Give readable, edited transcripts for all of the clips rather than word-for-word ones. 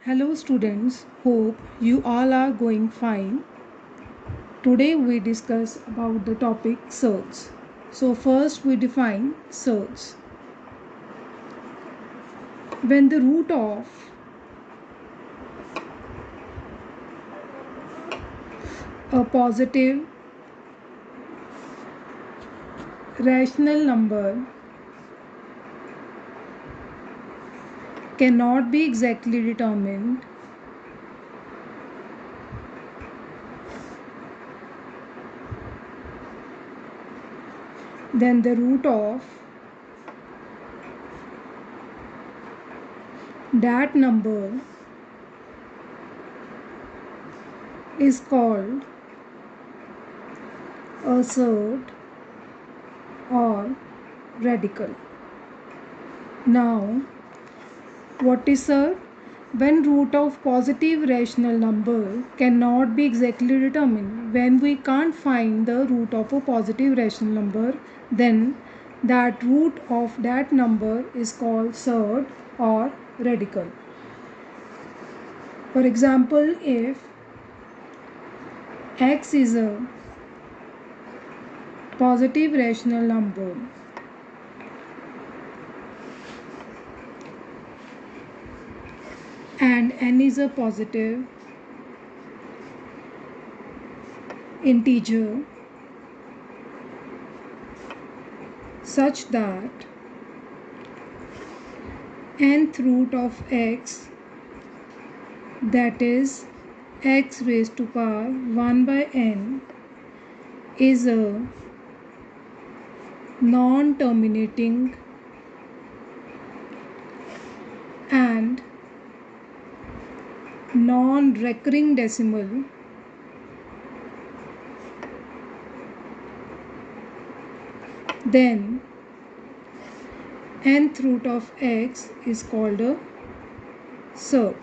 Hello students, hope you all are going fine. Today we discuss about the topic surds. So first we define surds. When the root of a positive rational number cannot be exactly determined, then the root of that number is called a surd or radical. Now, what is surd? When root of positive rational number cannot be exactly determined, when we can't find the root of a positive rational number, then that root of that number is called surd or radical. For example, if x is a positive rational number and n is a positive integer such that nth root of x, that is x raised to power 1 by n, is a non-terminating and non-recurring decimal, then nth root of x is called a surd.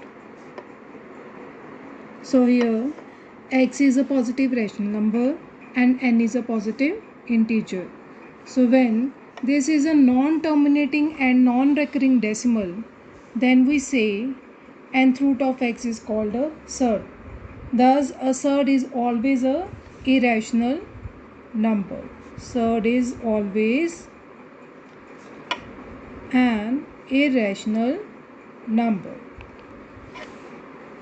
So here x is a positive rational number and n is a positive integer. So when this is a non-terminating and non-recurring decimal, then we say nth root of x is called a surd. Thus a surd is always a irrational number. Surd is always an irrational number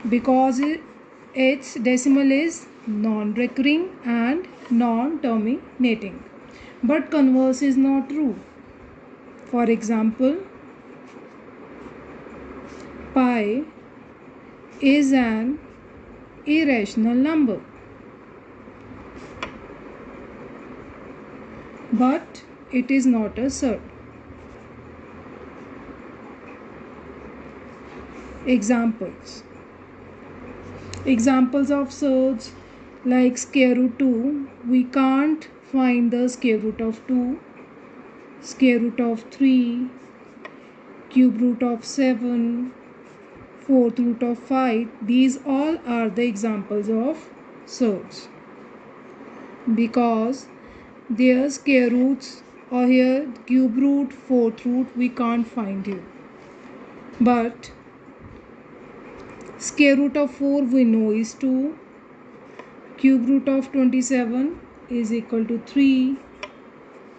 because its decimal is non-recurring and non-terminating. But converse is not true. For example, pi is an irrational number, but it is not a surd. Examples of surds like square root 2, we can't find the square root of 2, square root of 3, cube root of 7, fourth root of 5. These all are the examples of surds because their square roots or here cube root, fourth root we can't find here. But square root of 4 we know is 2, cube root of 27 is equal to 3,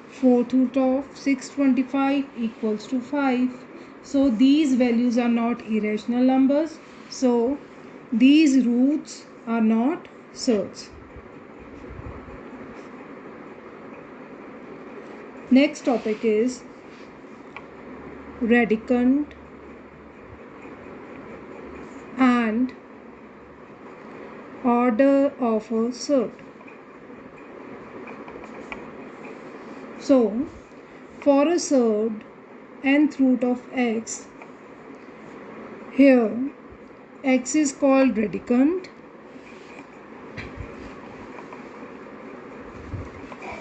fourth root of 625 equals to 5. So these values are not irrational numbers, so these roots are not surds. Next topic is radicand and order of a surd. So for a surd nth root of x, here x is called radicand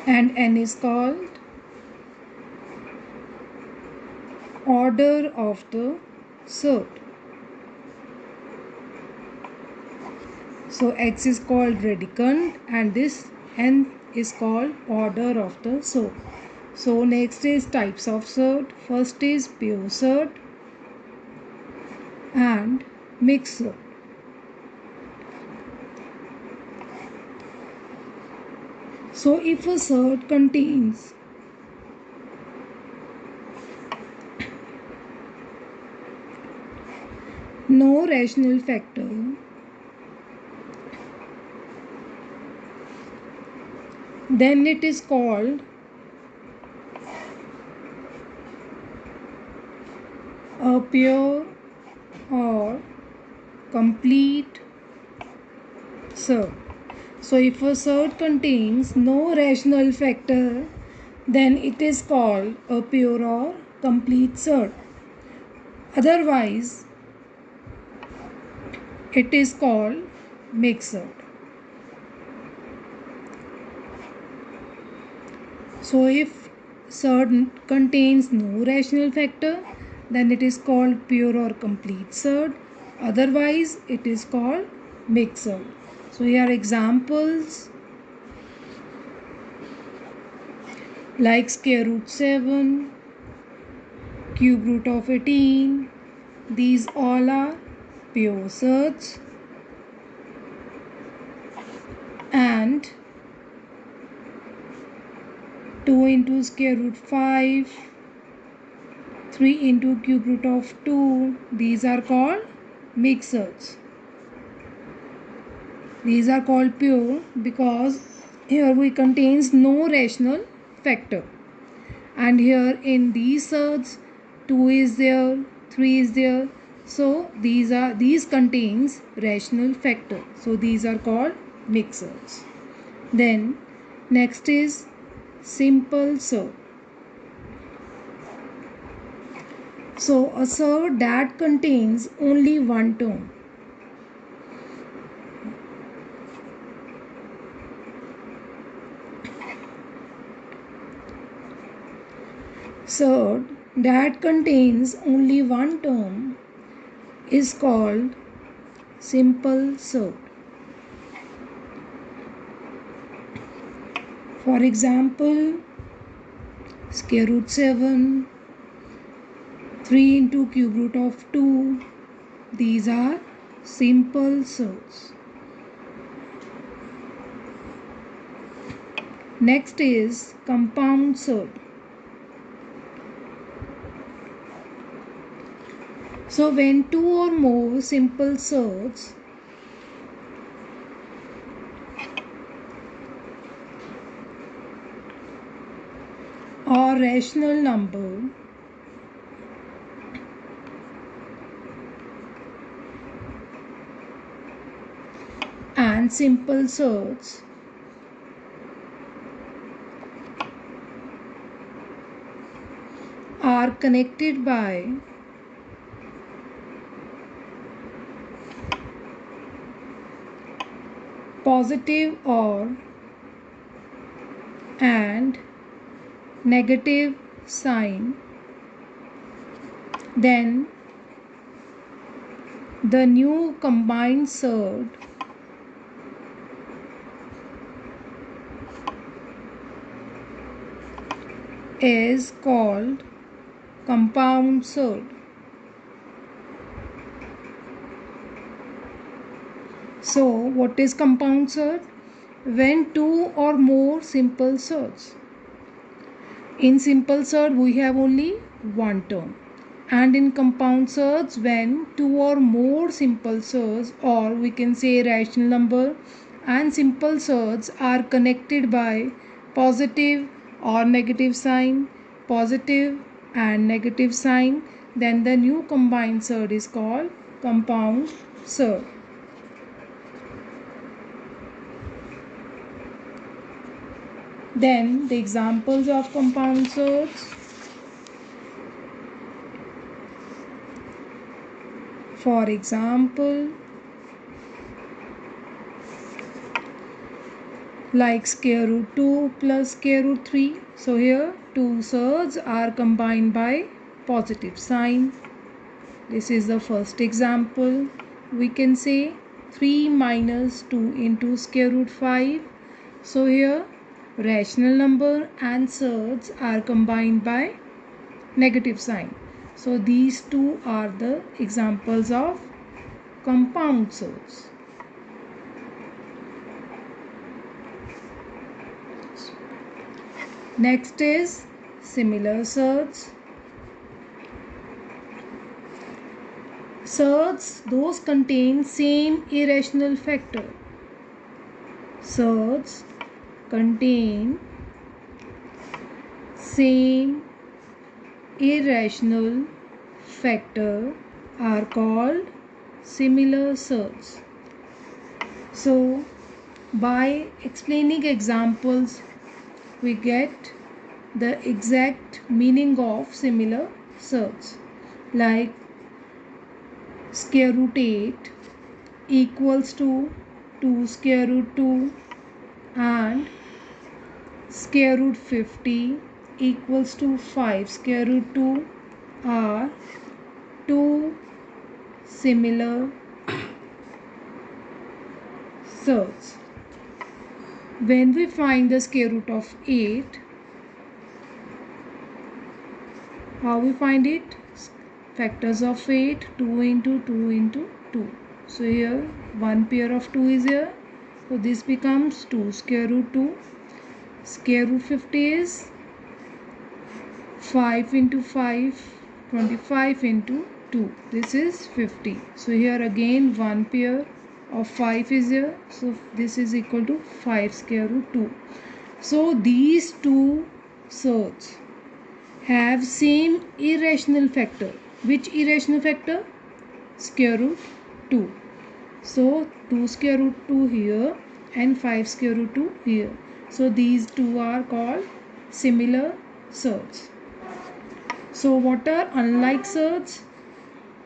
and n is called order of the surd. So x is called radicand and this n is called order of the surd. So next is types of surd. First is pure surd and mixer. So if a surd contains no rational factor, then it is called a pure or complete surd. So if a surd contains no rational factor, then it is called a pure or complete surd. Otherwise, it is called mixed surd. So if surd contains no rational factor, then it is called pure or complete surd. Otherwise, it is called mixed surd. So here are examples like square root 7, cube root of 18. These all are pure surds. And 2 into square root 5, 3 into cube root of 2. These are called mixed surds. These are called pure because here we contains no rational factor. And here in these surds 2 is there, 3 is there. So these contains rational factor. So these are called mixed surds. Then next is simple surd. So a surd that contains only one term. Surd that contains only one term is called simple surd. For example, square root 7, 3 into cube root of 2. These are simple surds. Next is compound surd. So when two or more simple surds or rational number and simple surds are connected by positive or and negative sign, then the new combined surd is called compound surd. So what is compound surd? When two or more simple surds. In simple surd we have only one term, and in compound surds when two or more simple surds, or we can say rational number and simple surds are connected by positive or negative sign, positive and negative sign, then the new combined surd is called compound surd. Then the examples of compound surds. For example, like square root 2 plus square root 3. So here two surds are combined by positive sign. This is the first example. We can say 3 minus 2 into square root 5. So here rational number and surds are combined by negative sign. So these two are the examples of compound surds. Next is similar surds. Surds, those contain same irrational factor. Surds contain same irrational factor are called similar surds. So, by explaining examples, we get the exact meaning of similar surds. Like square root 8 equals to 2 square root 2 and square root 50 equals to 5 square root 2 are two similar surds. When we find the square root of 8, how we find it? Factors of 8, 2 into 2 into 2. So here one pair of 2 is here. So this becomes 2 square root 2. Square root 50 is 5 into 5, 25 into 2. This is 50. So here again one pair of 5 is here. So this is equal to 5 square root 2. So these two surds have same irrational factor. Which irrational factor? Square root 2. So 2 square root 2 here and 5 square root 2 here. So these two are called similar surds. So what are unlike surds?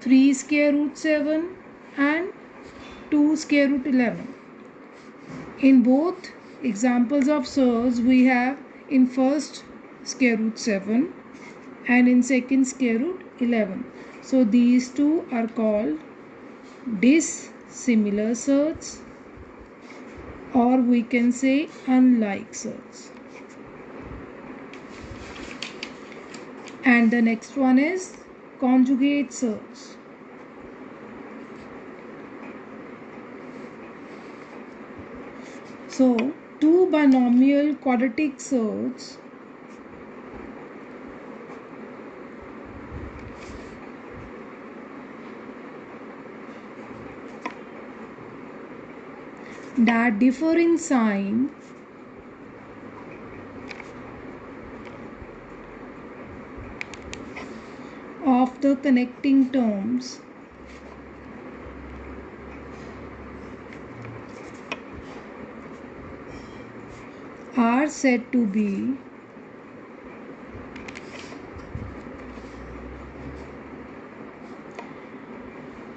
3 square root 7 and 2 square root 11. In both examples of surds, we have in first square root 7 and in second square root 11. So these two are called dissimilar surds, or we can say unlike surds. And the next one is conjugate surds. So two binomial quadratic surds that differ in sign of the connecting terms are said to be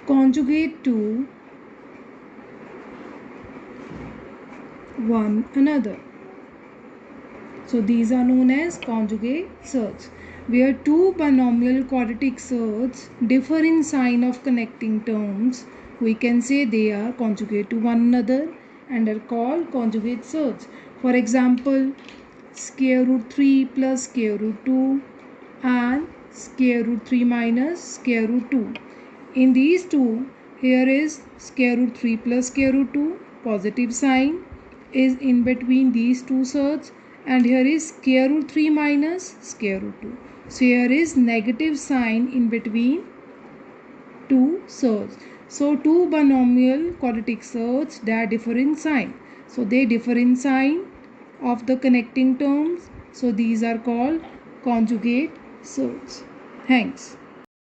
conjugate to one another. So these are known as conjugate surds. Where two binomial quadratic surds differ in sign of connecting terms, we can say they are conjugate to one another and are called conjugate surds. For example, square root 3 plus square root 2 and square root 3 minus square root 2. In these two, here is square root 3 plus square root 2, positive sign is in between these two surds, and here is square root 3 minus square root 2. So here is negative sign in between two surds. So two binomial quadratic surds that differ in sign. So they differ in sign of the connecting terms. So these are called conjugate surds. Thanks.